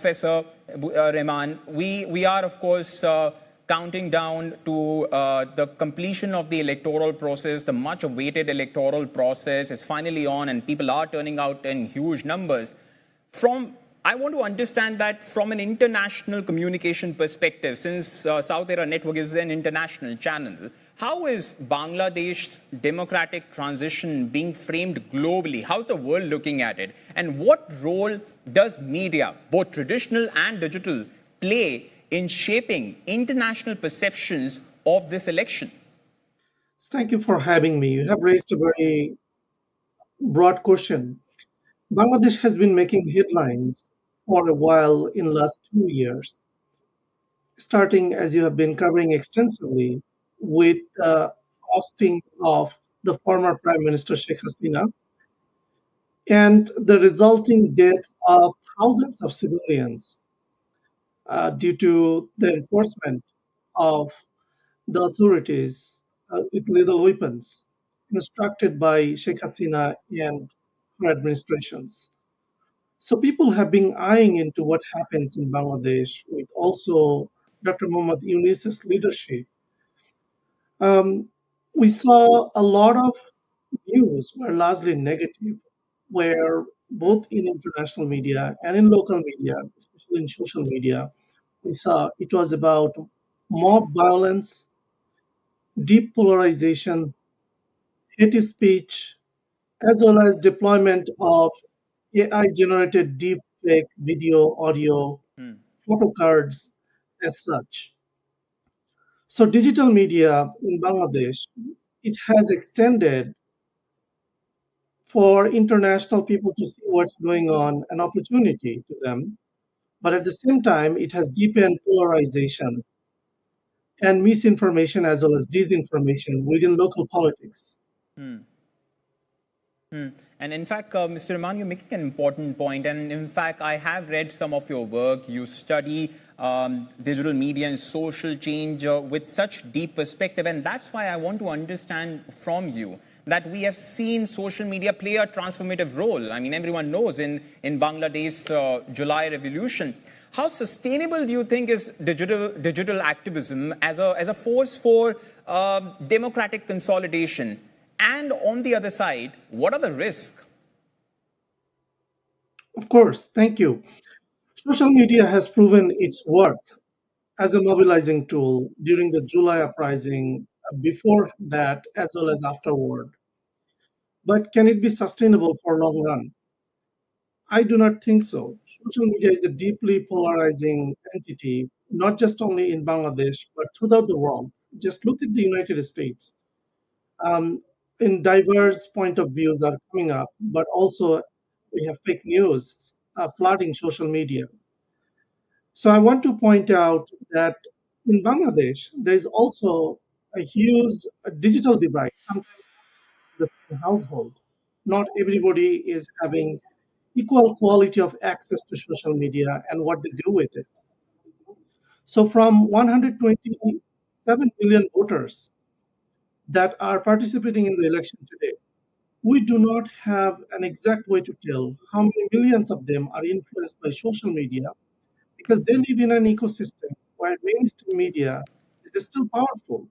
Professor Rehman, we are, of course, counting down to the completion of the electoral process. The much awaited electoral process is finally on, and people are turning out in huge numbers. I want to understand that from an international communication perspective, since South Era Network is an international channel, how is Bangladesh's democratic transition being framed globally? How's the world looking at it? And what role does media, both traditional and digital, play in shaping international perceptions of this election? Thank you for having me. You have raised a very broad question. Bangladesh has been making headlines for a while in the last 2 years, starting as you have been covering extensively with the ousting of the former Prime Minister Sheikh Hasina and the resulting death of thousands of civilians due to the enforcement of the authorities with lethal weapons instructed by Sheikh Hasina and her administrations. So people have been eyeing into what happens in Bangladesh with also Dr. Muhammad Yunus's leadership. Um, we saw a lot of news were largely negative, where both in international media and in local media, especially in social media, we saw it was about mob violence, deep polarization, hate speech, as well as deployment of AI generated deep fake video, audio, photo cards as such. So digital media in Bangladesh, it has extended for international people to see what's going on, an opportunity to them. But at the same time, it has deepened polarization and misinformation as well as disinformation within local politics. And in fact, Mr. Rahman, you're making an important point. And in fact, I have read some of your work. You study digital media and social change with such deep perspective. And that's why I want to understand from you that we have seen social media play a transformative role. I mean, everyone knows in Bangladesh's July revolution. How sustainable do you think is digital activism as a force for democratic consolidation? And on the other side, what are the risks? Of course, thank you. Social media has proven its worth as a mobilizing tool during the July uprising, before that, as well as afterward. But can it be sustainable for long run? I do not think so. Social media is a deeply polarizing entity, not just only in Bangladesh, but throughout the world. Just look at the United States. Um, in diverse point of views are coming up, but also we have fake news flooding social media. So I want to point out that in Bangladesh, there is also a huge digital divide. Sometimes the household, not everybody is having equal quality of access to social media and what they do with it. So from 127 million voters that are participating in the election today, we do not have an exact way to tell how many millions of them are influenced by social media because they live in an ecosystem where mainstream media is still powerful.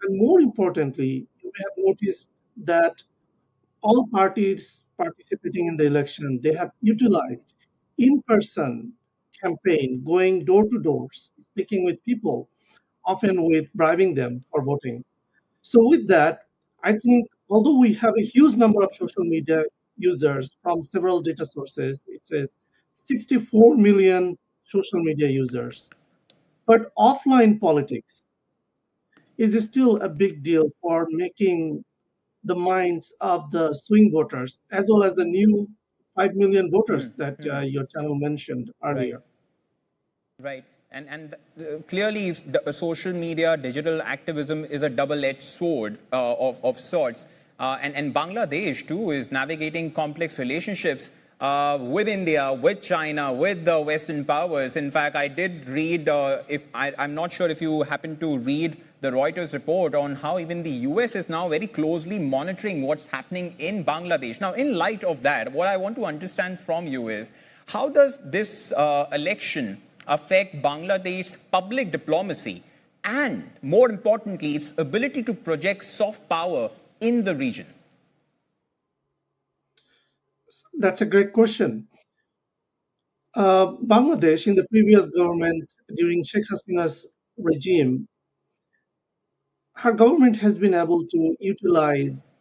And more importantly, you may have noticed that all parties participating in the election, they have utilized in-person campaign, going door to door, speaking with people, often with bribing them for voting. So with that, I think although we have a huge number of social media users from several data sources, it says 64 million social media users. But offline politics is still a big deal for making the minds of the swing voters, as well as the new 5 million voters that your channel mentioned Right. earlier. Right. And clearly, the social media, digital activism is a double-edged sword of sorts. And Bangladesh, too, is navigating complex relationships with India, with China, with the Western powers. In fact, I did read, I'm not sure if you happen to read the Reuters report on how even the US is now very closely monitoring what's happening in Bangladesh. Now, in light of that, what I want to understand from you is, How does this election affect Bangladesh's public diplomacy and, more importantly, its ability to project soft power in the region? That's a great question. Bangladesh, in the previous government during Sheikh Hasina's regime, her government has been able to utilize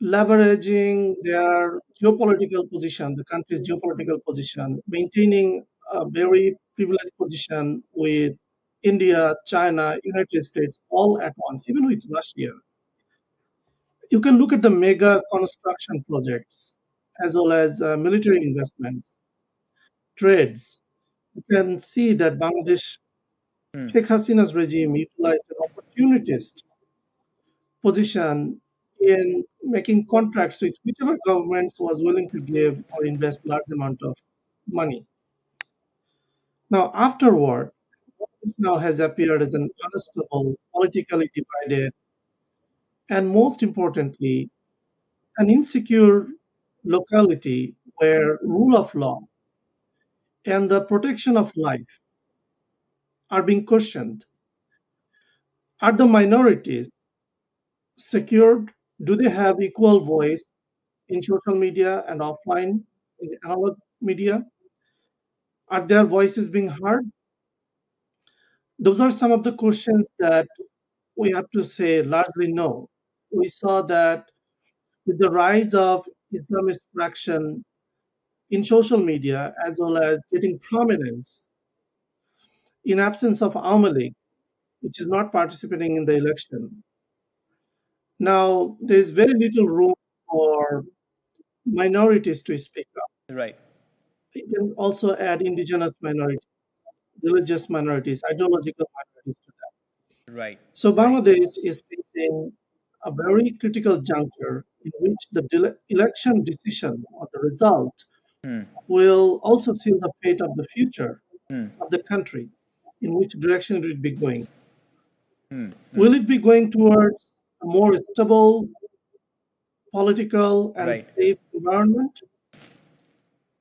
leveraging their geopolitical position, the country's geopolitical position, maintaining a very privileged position with India, China, United States, all at once, even with Russia. You can look at the mega construction projects as well as military investments, trades. You can see that Bangladesh, Sheikh Hasina's regime utilized an opportunist position in making contracts with whichever governments was willing to give or invest large amount of money. Now, afterward, it now has appeared as an unstable, politically divided, and most importantly, an insecure locality where rule of law and the protection of life are being questioned. Are the minorities secured? Do they have equal voice in social media and offline in the analog media? Are their voices being heard? Those are some of the questions that we have to say largely no. We saw that with the rise of Islamist fraction in social media as well as getting prominence in absence of Awami League, which is not participating in the election. Now, there is very little room for minorities to speak up. Right, We can also add indigenous minorities, religious minorities, ideological minorities to that. right, So right. Bangladesh is facing a very critical juncture in which the election decision or the result will also seal the fate of the future of the country, in which direction it will be going. Will it be going towards a more stable political and Right. safe environment,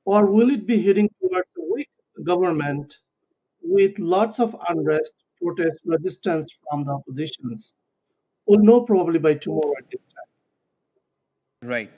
or will it be heading towards a weak government with lots of unrest, protest, resistance from the oppositions? We'll know probably by tomorrow at this time. Right.